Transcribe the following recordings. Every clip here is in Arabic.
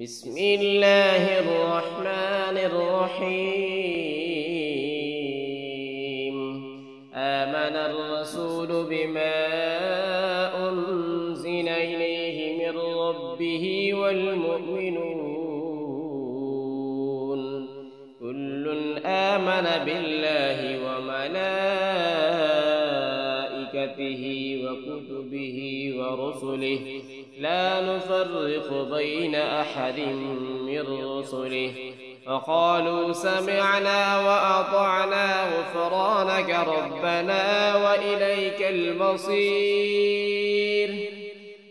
بسم الله الرحمن الرحيم. آمن الرسول بما أنزل إليه من ربه والمؤمنون كل آمن بالله وملائكته وكتبه ورسله لا نفرق بين أحد من رسله وقالوا سمعنا وأطعنا غفرانك ربنا وإليك المصير.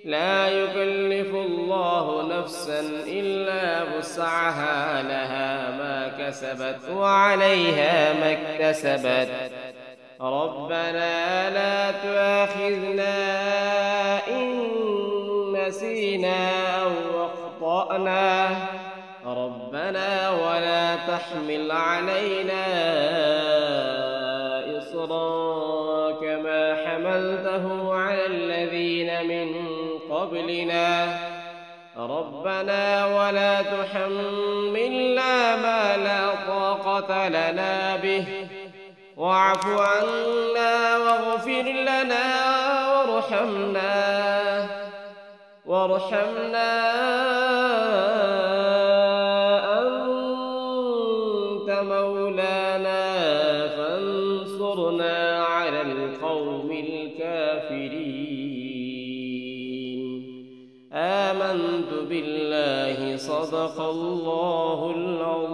لا يكلف الله نفسا إلا وسعها لها ما كسبت وعليها ما اكتسبت. ربنا لا تؤاخذنا إن نسينا أو أخطأنا ربنا ولا تحمل علينا إصرا كما حملته على الذين من قبلنا ربنا ولا تحملنا ما لا طاقة لنا به واعف عنا واغفر لنا وارحمنا أنت مولانا فانصرنا على القوم الكافرين. آمنت بالله صدق الله العظيم.